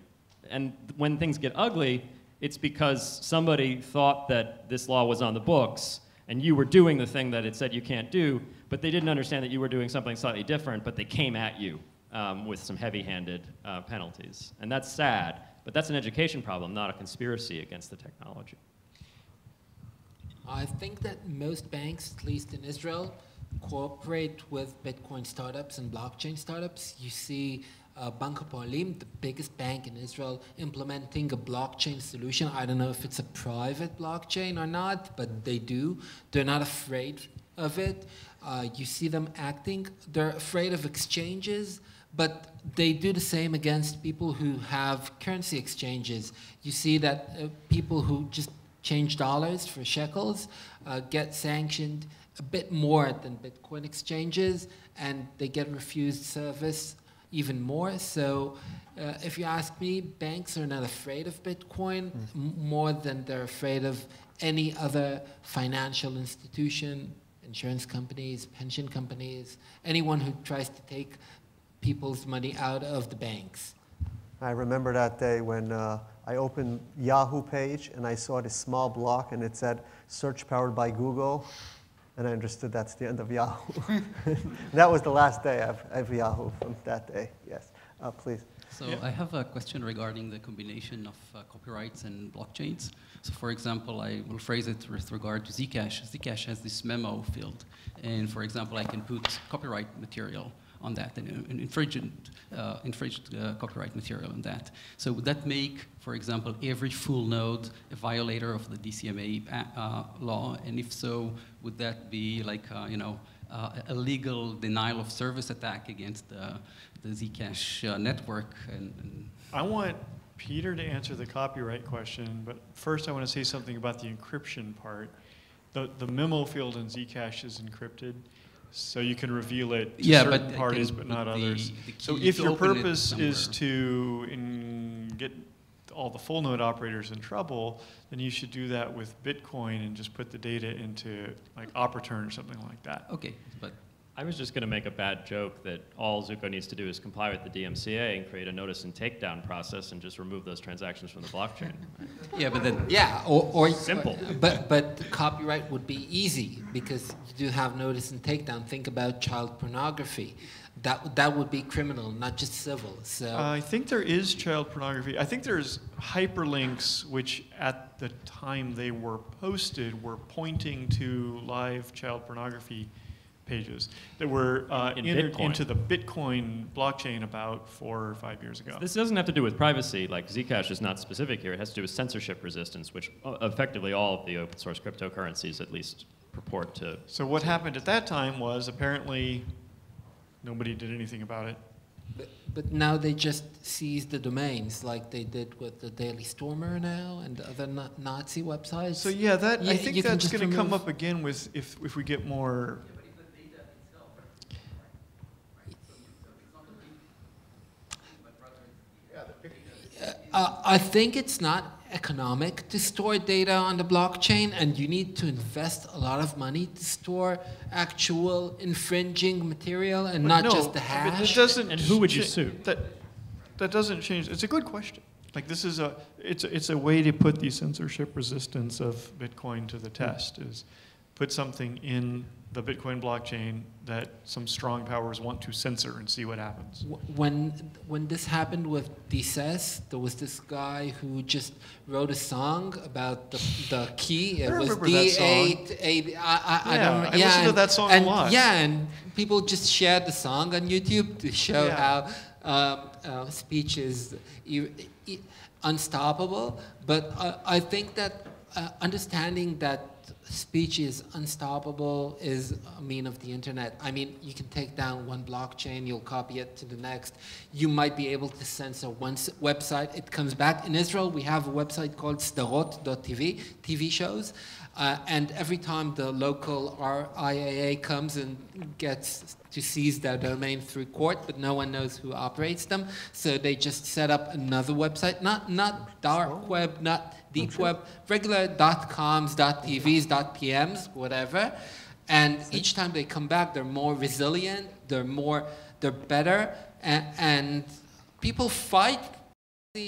And when things get ugly, it's because somebody thought that this law was on the books and you were doing the thing that it said you can't do, but they didn't understand that you were doing something slightly different, but they came at you with some heavy-handed penalties. And that's sad, but that's an education problem, not a conspiracy against the technology. I think that most banks, at least in Israel, cooperate with Bitcoin startups and blockchain startups. You see Bank Hapoalim, the biggest bank in Israel, implementing a blockchain solution. I don't know if it's a private blockchain or not, but they do. They're not afraid of it. You see them acting. They're afraid of exchanges, but they do the same against people who have currency exchanges. You see that people who just change dollars for shekels get sanctioned a bit more than Bitcoin exchanges, and they get refused service even more. So if you ask me, banks are not afraid of Bitcoin more than they're afraid of any other financial institution, insurance companies, pension companies, anyone who tries to take people's money out of the banks. I remember that day when I opened Yahoo page and I saw this small block and it said, search powered by Google. And I understood that's the end of Yahoo. That was the last day of Yahoo from that day, yes. Please. So I have a question regarding the combination of copyrights and blockchains. So for example, I will phrase it with regard to Zcash. Zcash has this memo field. And for example, I can put copyright material on that, and infringed copyright material on that. So would that make, for example, every full node a violator of the DCMA law? And if so, would that be like, a legal denial of service attack against the Zcash network? And I want Peter to answer the copyright question, but first I want to say something about the encryption part. The memo field in Zcash is encrypted, so you can reveal it to certain parties but not others. So if your purpose is to get all the full node operators in trouble, then you should do that with Bitcoin and just put the data into like Operaturn or something like that. Okay, but I was just going to make a bad joke that all Zuko needs to do is comply with the DMCA and create a notice and takedown process and just remove those transactions from the blockchain. yeah, but then or simple. But copyright would be easy because you do have notice and takedown. Think about child pornography. That would be criminal, not just civil. So I think there is child pornography. I think there's hyperlinks which at the time they were posted were pointing to live child pornography pages that were entered into the Bitcoin blockchain about 4 or 5 years ago. This doesn't have to do with privacy. Like Zcash is not specific here. It has to do with censorship resistance, which effectively all of the open source cryptocurrencies at least purport to. So what happened at that time was apparently nobody did anything about it. But now they just seize the domains like they did with the Daily Stormer now and other Nazi websites. So yeah, I think that's going to come remove up again with if we get more. I think it's not economic to store data on the blockchain, and you need to invest a lot of money to store actual infringing material and not just the hash. It doesn't. And who would you sue? That doesn't change. It's a good question. Like this is it's a way to put the censorship resistance of Bitcoin to the test. Is put something in the Bitcoin blockchain that some strong powers want to censor and see what happens. When this happened with DCES, there was this guy who just wrote a song about the key. It was D8. I listened to that song a lot. Yeah, and people just shared the song on YouTube to show how speech is unstoppable. But I think that understanding that speech is unstoppable is a mean of the internet. I mean, you can take down one blockchain, you'll copy it to the next. You might be able to censor one website, it comes back. In Israel, we have a website called sderot.tv, TV shows. And every time the local RIAA comes and gets to seize their domain through court, but no one knows who operates them, so they just set up another website, not dark web, not deep web, regular .coms, .tvs, .pms, whatever. And each time they come back, they're more resilient, they're better, and people fight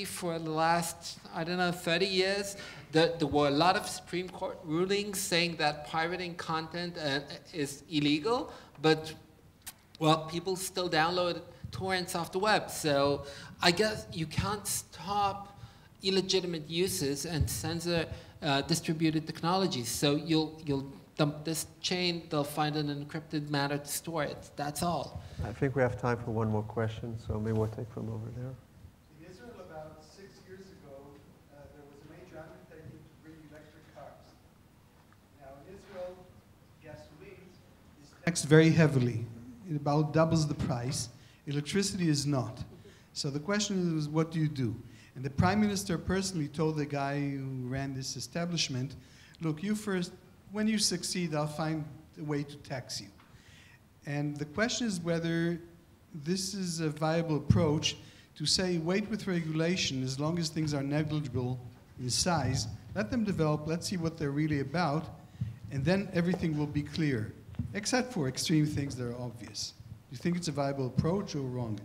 for the last, 30 years. There were a lot of Supreme Court rulings saying that pirating content is illegal, but, well, people still download torrents off the web. So I guess you can't stop illegitimate uses and censor distributed technologies. So you'll dump this chain, they'll find an encrypted manner to store it. That's all. I think we have time for one more question, so maybe we'll take from over there. In Israel, about 6 years ago, there was a major undertaking to bring electric cars. Now, in Israel, gasoline is taxed very heavily. It about doubles the price. Electricity is not. So the question is, what do you do? And the Prime Minister personally told the guy who ran this establishment, look, you first, when you succeed, I'll find a way to tax you. And the question is whether this is a viable approach to say, wait with regulation as long as things are negligible in size, let them develop, let's see what they're really about, and then everything will be clear, except for extreme things that are obvious. Do you think it's a viable approach or wrong?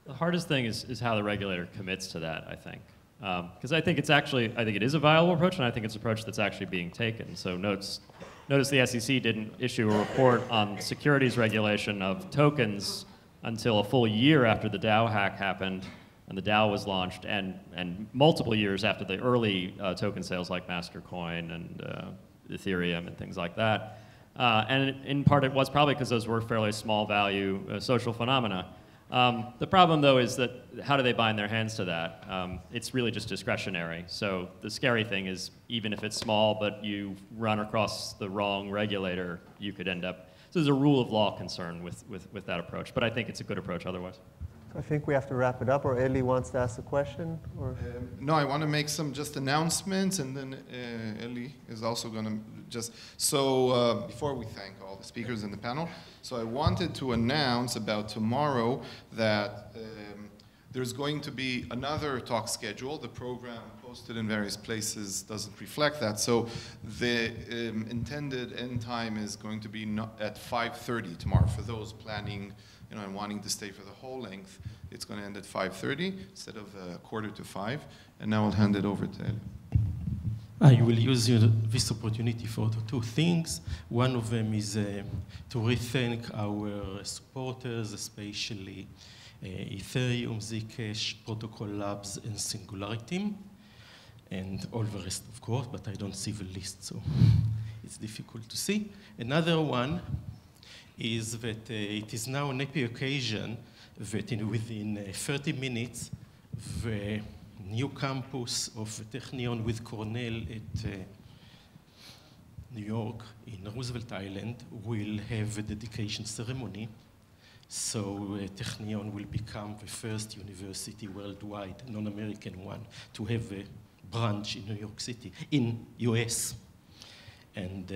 The hardest thing is how the regulator commits to that, I think. Because I think it is a viable approach, and I think it's an approach that's actually being taken. So notice the SEC didn't issue a report on securities regulation of tokens until a full year after the DAO hack happened and the DAO was launched, and multiple years after the early token sales like Mastercoin and Ethereum and things like that. And in part it was probably because those were fairly small value social phenomena. The problem though is that how do they bind their hands to that? It's really just discretionary. So the scary thing is even if it's small but you run across the wrong regulator, you could end up, so there's a rule of law concern with that approach, but I think it's a good approach otherwise. I think we have to wrap it up, or Eli wants to ask a question? Or? No, I want to make some just announcements, and then Eli is also going to just, so before we thank all the speakers in the panel, so I wanted to announce about tomorrow that there's going to be another talk schedule. The program posted in various places doesn't reflect that, so the intended end time is going to be at 5:30 tomorrow. For those planning and wanting to stay for the whole length, it's going to end at 5:30 instead of 4:45. And now I'll hand it over to Eli. I will use this opportunity for two things. One of them is to re-thank our supporters, especially Ethereum, Zcash, Protocol Labs, and Singularity, and all the rest, of course, but I don't see the list, so it's difficult to see. Another one is that it is now an happy occasion that within 30 minutes, the new campus of Technion with Cornell at New York in Roosevelt Island will have a dedication ceremony. So Technion will become the first university worldwide, non-American one, to have a branch in New York City, in US. And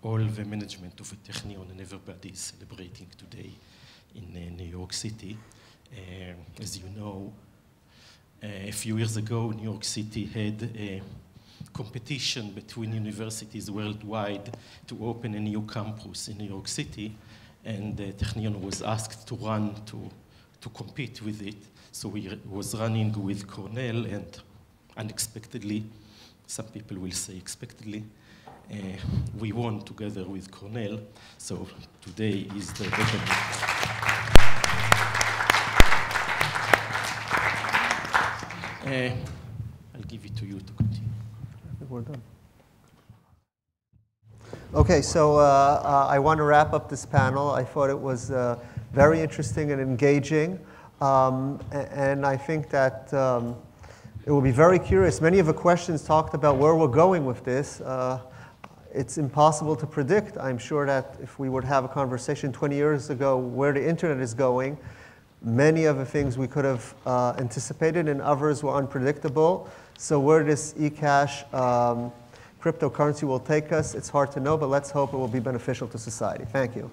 all the management of the Technion and everybody is celebrating today in New York City. As you know, a few years ago, New York City had a competition between universities worldwide to open a new campus in New York City, and Technion was asked to run to compete with it. So we was running with Cornell, and unexpectedly, some people will say expectedly, we won together with Cornell, so today is the recognition. I'll give it to you to continue. I think we're done. Okay, so I want to wrap up this panel. I thought it was very interesting and engaging, and I think that it will be very curious. Many of the questions talked about where we're going with this. It's impossible to predict. I'm sure that if we would have a conversation 20 years ago where the internet is going, many of the things we could have anticipated and others were unpredictable. So where this eCash cryptocurrency will take us, it's hard to know, but let's hope it will be beneficial to society. Thank you.